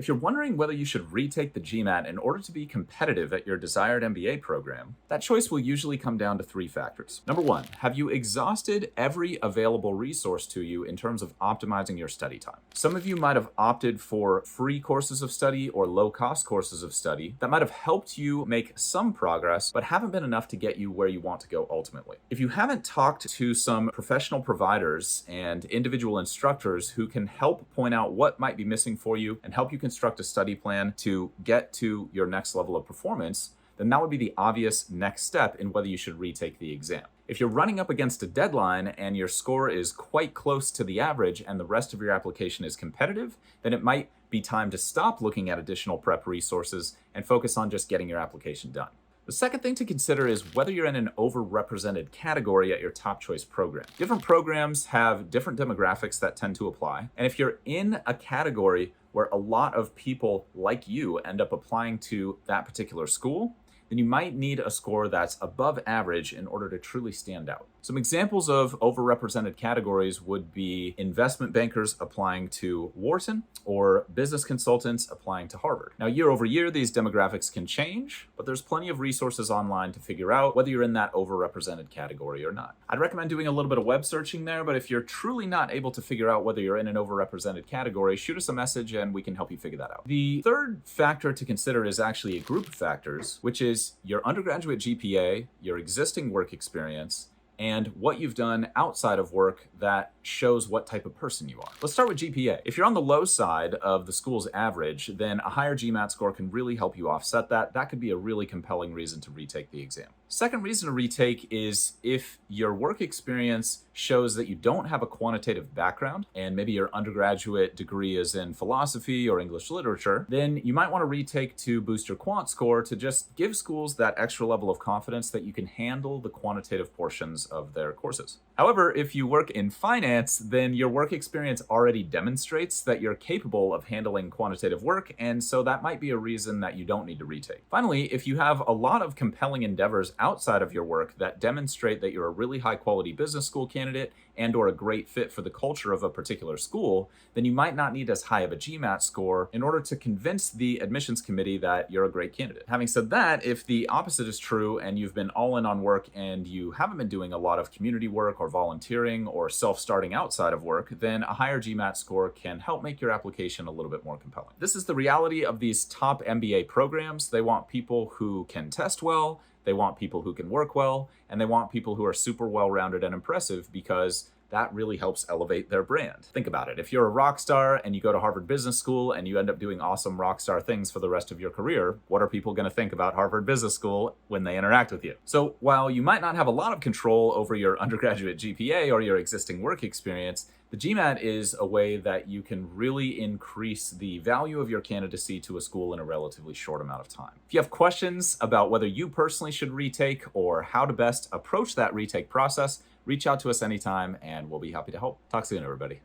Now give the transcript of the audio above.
If you're wondering whether you should retake the GMAT in order to be competitive at your desired MBA program, that choice will usually come down to three factors. Number one, have you exhausted every available resource to you in terms of optimizing your study time? Some of you might have opted for free courses of study or low-cost courses of study that might have helped you make some progress, but haven't been enough to get you where you want to go ultimately. If you haven't talked to some professional providers and individual instructors who can help point out what might be missing for you and help you construct a study plan to get to your next level of performance, then that would be the obvious next step in whether you should retake the exam. If you're running up against a deadline and your score is quite close to the average and the rest of your application is competitive, then it might be time to stop looking at additional prep resources and focus on just getting your application done. The second thing to consider is whether you're in an overrepresented category at your top choice program. Different programs have different demographics that tend to apply, and if you're in a category where a lot of people like you end up applying to that particular school, then you might need a score that's above average in order to truly stand out. Some examples of overrepresented categories would be investment bankers applying to Wharton or business consultants applying to Harvard. Now, year over year, these demographics can change, but there's plenty of resources online to figure out whether you're in that overrepresented category or not. I'd recommend doing a little bit of web searching there, but if you're truly not able to figure out whether you're in an overrepresented category, shoot us a message and we can help you figure that out. The third factor to consider is actually a group of factors, which is your undergraduate GPA, your existing work experience, and what you've done outside of work that shows what type of person you are. Let's start with GPA. If you're on the low side of the school's average, then a higher GMAT score can really help you offset that. That could be a really compelling reason to retake the exam. Second reason to retake is if your work experience shows that you don't have a quantitative background, and maybe your undergraduate degree is in philosophy or English literature, then you might want to retake to boost your quant score to just give schools that extra level of confidence that you can handle the quantitative portions of their courses. However, if you work in finance, then your work experience already demonstrates that you're capable of handling quantitative work, and so that might be a reason that you don't need to retake. Finally, if you have a lot of compelling endeavors outside of your work that demonstrate that you're a really high quality business school candidate and or a great fit for the culture of a particular school, then you might not need as high of a GMAT score in order to convince the admissions committee that you're a great candidate. Having said that, if the opposite is true and you've been all in on work and you haven't been doing a lot of community work or volunteering or self-starting outside of work, then a higher GMAT score can help make your application a little bit more compelling. This is the reality of these top MBA programs. They want people who can test well, they want people who can work well, and they want people who are super well-rounded and impressive because that really helps elevate their brand. Think about it. If you're a rock star and you go to Harvard Business School and you end up doing awesome rock star things for the rest of your career, what are people going to think about Harvard Business School when they interact with you? So while you might not have a lot of control over your undergraduate GPA or your existing work experience, the GMAT is a way that you can really increase the value of your candidacy to a school in a relatively short amount of time. If you have questions about whether you personally should retake or how to best approach that retake process, reach out to us anytime and we'll be happy to help. Talk soon, everybody.